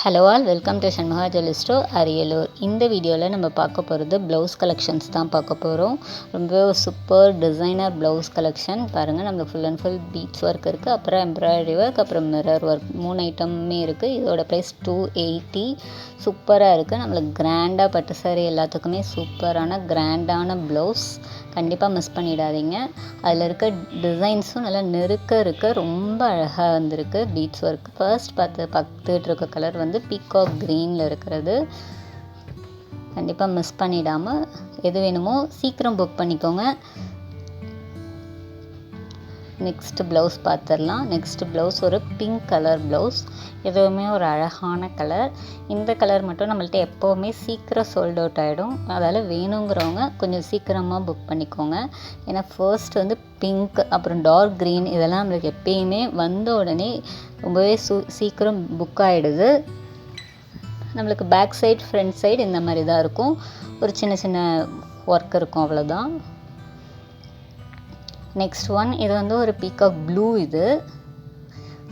Hello all, welcome to Shanmuga jewellery store, Ariyalur. இந்த வீடியோவில் நம்ம பார்க்க போகிறது ப்ளவுஸ் கலெக்ஷன்ஸ் தான் பார்க்க போகிறோம். ரொம்ப சூப்பர் டிசைனர் ப்ளவுஸ் கலெக்ஷன் பாருங்கள். நம்மளுக்கு full and full beads work இருக்குது, அப்புறம் எம்ப்ராய்டரி ஒர்க், அப்புறம் மிரர் ஒர்க், 3 ஐட்டமுமே இருக்குது. இதோட ப்ரைஸ் 280. சூப்பராக இருக்குது. நம்மளுக்கு கிராண்டாக பட்டு சாரி எல்லாத்துக்குமே சூப்பரான கிராண்டான ப்ளவுஸ். கண்டிப்பாக மிஸ் பண்ணிடாதீங்க. அதில் இருக்க டிசைன்ஸும் நல்லா நெருக்க ரொம்ப அழகாக வந்திருக்கு. பீட்ஸ் ஒர்க் ஃபர்ஸ்ட் பார்த்துட்டு இருக்க கலர் வந்து பீகாக் க்ரீனில் இருக்கிறது. கண்டிப்பாக மிஸ் பண்ணிடாமல் எது வேணுமோ சீக்கிரம் புக் பண்ணிக்கோங்க. நெக்ஸ்ட் ப்ளவுஸ் பார்த்துடலாம். நெக்ஸ்ட் ப்ளவுஸ் ஒரு பிங்க் கலர் ப்ளவுஸ். எதுவுமே ஒரு அழகான கலர். இந்த கலர் மட்டும் நம்மள்ட்ட எப்போவுமே சீக்கிரம் சோல்ட் அவுட் ஆகிடும். அதால் வேணுங்கிறவங்க கொஞ்சம் சீக்கிரமாக புக் பண்ணிக்கோங்க. ஏன்னா ஃபர்ஸ்ட் வந்து பிங்க், அப்புறம் டார்க் க்ரீன், இதெல்லாம் நம்மளுக்கு எப்பயுமே வந்த உடனே ரொம்பவே சீக்கிரம் புக் ஆகிடுது. நம்மளுக்கு பேக் சைடு ஃப்ரண்ட் சைடு இந்த மாதிரி தான் இருக்கும். ஒரு சின்ன சின்ன ஒர்க் இருக்கும், அவ்வளோதான். நெக்ஸ்ட் ஒன், இது வந்து ஒரு பீகாக் ப்ளூ. இது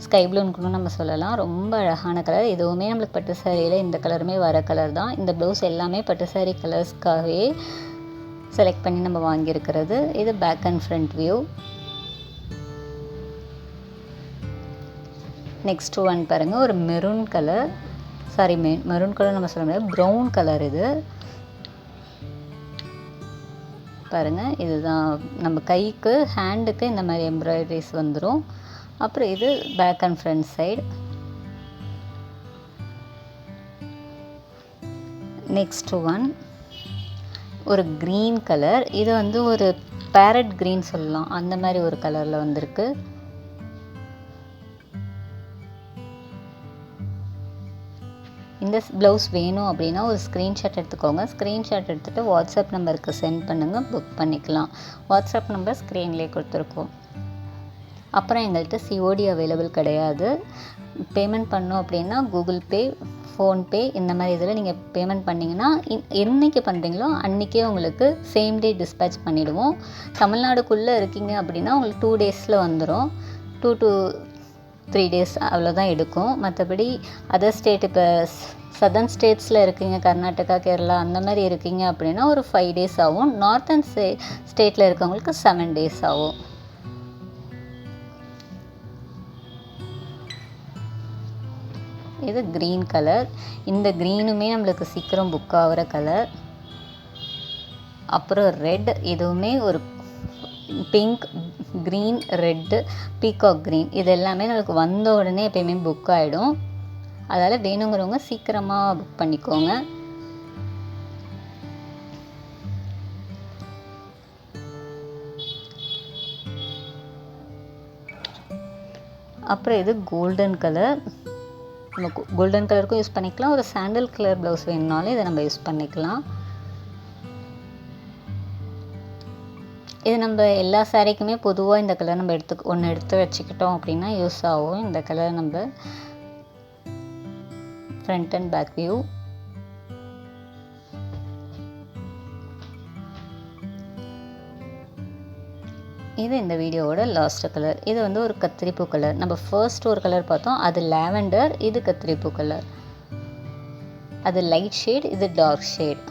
ஸ்கை ப்ளூன்னு கூட நம்ம சொல்லலாம். ரொம்ப அழகான கலர். எதுவுமே நம்மளுக்கு பட்டு சாரியில் இந்த கலருமே வர கலர் தான். இந்த ப்ளவுஸ் எல்லாமே பட்டு சாரி கலர்ஸ்க்காகவே செலக்ட் பண்ணி நம்ம வாங்கியிருக்கிறது. இது back and front view. Next one பாருங்கள், ஒரு மெரூன் கலர். மெரூன் கலர் நம்ம சொல்ல முடியாது, ப்ரௌன் கலர். இது பாருங்கள், இதுதான் நம்ம கைக்கு ஹேண்டுக்கு இந்த மாதிரி எம்ப்ராய்டரிஸ் வந்துடும். அப்புறம் இது back and front side. Next one ஒரு க்ரீன் கலர். இது வந்து ஒரு பேரட் க்ரீன் சொல்லலாம், அந்த மாதிரி ஒரு கலரில் வந்திருக்கு. இந்த ப்ளவுஸ் வேணும் அப்படின்னா ஒரு ஸ்க்ரீன்ஷாட் எடுத்துக்கோங்க. ஸ்க்ரீன்ஷாட் எடுத்துகிட்டு வாட்ஸ்அப் நம்பருக்கு சென்ட் பண்ணுங்கள், புக் பண்ணிக்கலாம். வாட்ஸ்அப் நம்பர் ஸ்க்ரீன்லேயே கொடுத்துருக்கோம். அப்புறம் எங்கள்கிட்ட சிஓடி அவைலபிள் கிடையாது. பேமெண்ட் பண்ணோம் அப்படின்னா கூகுள் பே, ஃபோன்பே இந்த மாதிரி இதில் நீங்கள் பேமெண்ட் பண்ணிங்கன்னா என்றைக்கு பண்ணுறீங்களோ அன்றைக்கே உங்களுக்கு சேம் டே டிஸ்பேச் பண்ணிவிடுவோம். தமிழ்நாடுக்குள்ளே இருக்கீங்க அப்படின்னா உங்களுக்கு 2 டேஸில் வந்துடும். 2 to 3 டேஸ் அவ்வளோதான் எடுக்கும். மற்றபடி அதர் ஸ்டேட், இப்போ சதர்ன் ஸ்டேட்ஸில் இருக்கீங்க, கர்நாடகா, கேரளா அந்த மாதிரி இருக்கீங்க அப்படின்னா ஒரு 5 டேஸ் ஆகும். நார்த்தன் ஸ்டேட்டில் இருக்கவங்களுக்கு 7 டேஸ் ஆகும். இது க்ரீன் கலர். இந்த க்ரீனுமே நம்மளுக்கு சீக்கிரம் புக் ஆகிற கலர். அப்புறம் ரெட், இதுவுமே ஒரு pink, green, red, peacock green, இது எல்லாமே நம்மளுக்கு வந்த உடனே எப்பயுமே புக் ஆகிடும். அதனால் வேணுங்கிறவங்க சீக்கிரமாக புக் பண்ணிக்கோங்க. அப்புறம் இது கோல்டன் கலர். நம்ம கோல்டன் கலருக்கும் யூஸ் பண்ணிக்கலாம். ஒரு சாண்டல் கலர் ப்ளவுஸ் வேணும்னாலும் இதை நம்ம யூஸ் பண்ணிக்கலாம். இது நம்ம எல்லா சாரீக்குமே பொதுவாக இந்த கலர் நம்ம ஒன்று எடுத்து வச்சுக்கிட்டோம் அப்படின்னா யூஸ் ஆகும். இந்த கலர் நம்ம ஃப்ரண்ட் அண்ட் பேக் வியூ. இது இந்த வீடியோவோட லாஸ்ட் கலர். இது வந்து ஒரு கத்திரிப்பூ கலர். நம்ம ஃபர்ஸ்ட் ஒரு கலர் பார்த்தோம், அது லாவெண்டர். இது கத்திரிப்பூ கலர். அது லைட் ஷேட், இது டார்க் ஷேட்.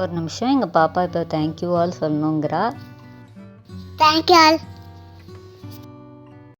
ஒரு நிமிஷம், எங்கள் பாப்பா இப்போ தேங்க்யூ ஆல் சொல்லணுங்கிறா. Thank you all.